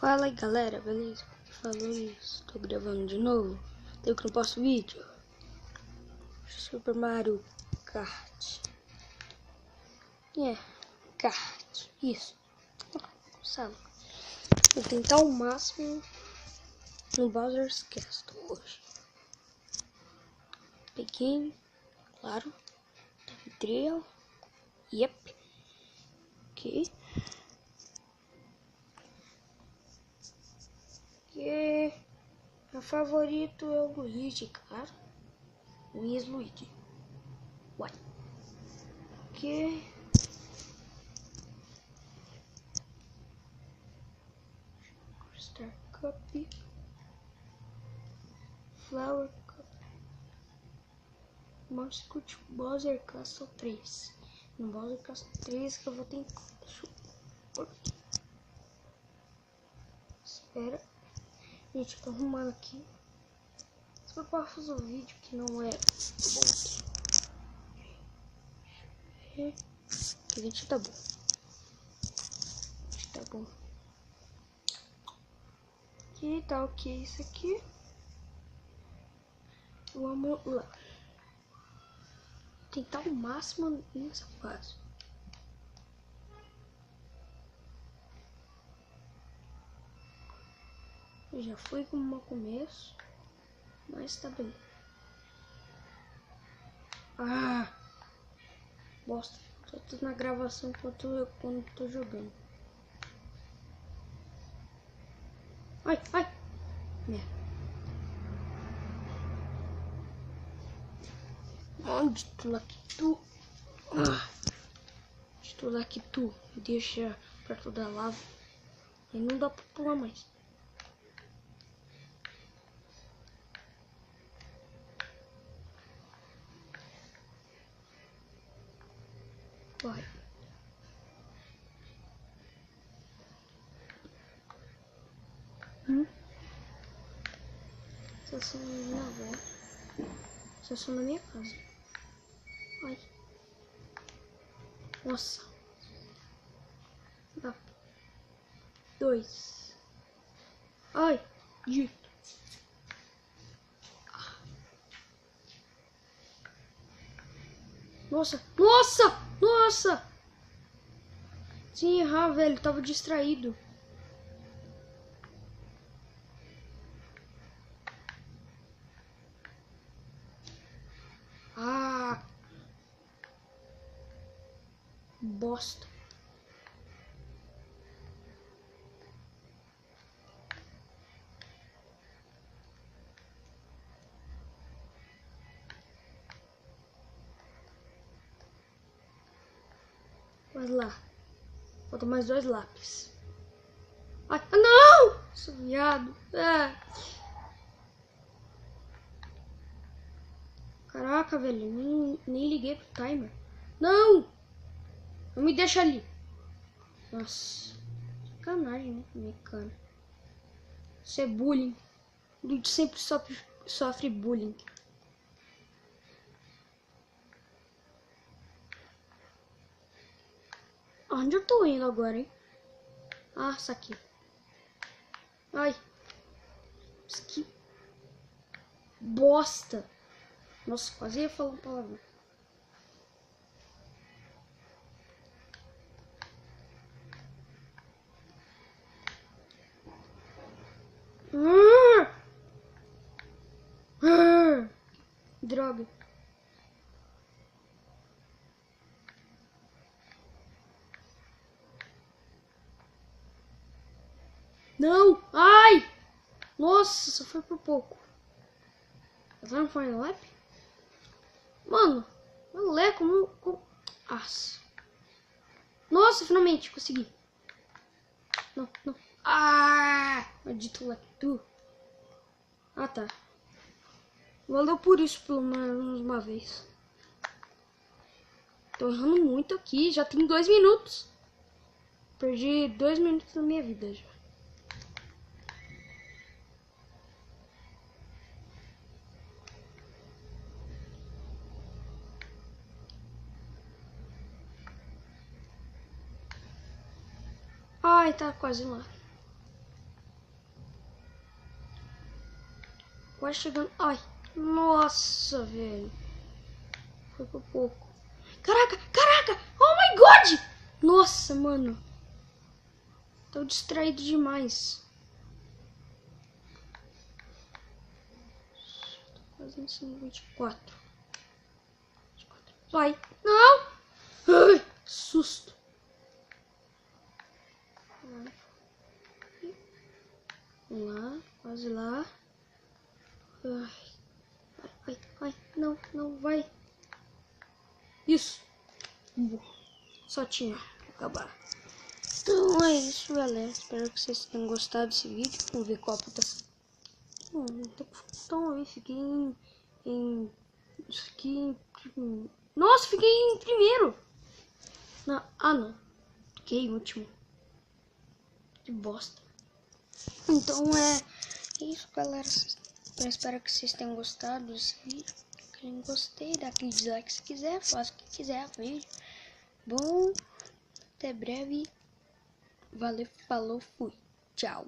Fala aí galera, beleza? Falou isso, tô gravando de novo. Tem que não posto vídeo. Super Mario Kart. Kart, isso. Sabe? Vou tentar o máximo no Bowser's Castle hoje. Peguei, claro. Trail. Yep. Ok. E meu favorito é o Luigi, claro. Luigi. Uai. Ok. Star Cup. Flower Cup. Mascot Bowser Castle 3. No Bowser Castle 3 que eu vou tentar. Deixa eu pôr aqui. Espera. Gente, eu tô arrumando aqui. Só para fazer o vídeo que não é bom. Que vídeo tá bom. Tá bom. Aqui tá ok isso aqui. Vamos lá. Tentar o máximo nessa fase. Já foi como um começo, mas tá bem. Ah! Bosta. Tô tudo na gravação quando tô jogando. Ai, ai! Merda. Onde tu lá que tu? Onde tu lá que tu me deixa perto da lava? Aí não dá pra pular mais. Vai. Estação da minha avó. Estação da minha casa. Ai. Nossa. Dá. 2. Ai. De. Nossa. Nossa. Nossa. Sem errar, velho. Tava distraído. Ah. Bosta. Vai lá. Falta mais 2 lápis. Ai, não! Sou viado. Caraca, velho. Nem liguei pro timer. Não! Não me deixa ali. Nossa. Sacanagem, né? Minha cara. Isso é bullying. O Luigi sempre sofre bullying. Onde eu tô indo agora, hein? Ah, isso aqui. Ai. Isso que bosta. Nossa, quase ia falar uma palavra. Droga. Não! Ai! Nossa, só foi por pouco. Tá no Final Lap? Mano, olé, como... Nossa, finalmente consegui. Não. Ah! Maldito Lactu. Ah, tá. Valeu por isso, pelo menos uma vez. Tô errando muito aqui. Já tem 2 minutos. Perdi 2 minutos da minha vida já. Ai, tá quase lá. vai chegando. Ai, nossa, velho. Foi por pouco. Caraca, caraca. Oh my god. Nossa, mano. Tô distraído demais. Tô fazendo 24. Vai. Não. Ai, susto. Vamos lá, quase lá. Ai, não, vai. Isso. Só tinha que acabar. Então é isso, galera. Espero que vocês tenham gostado desse vídeo. Vamos ver qual a pontuação. Então eu fiquei em. Nossa, fiquei em primeiro. Não. Fiquei em último. Que bosta. Então é isso, galera. Eu espero que vocês tenham gostado desse vídeo. Quem gostei, dá aquele dislike se quiser. Faça o que quiser, vídeo. Bom, até breve. Valeu, falou, fui. Tchau.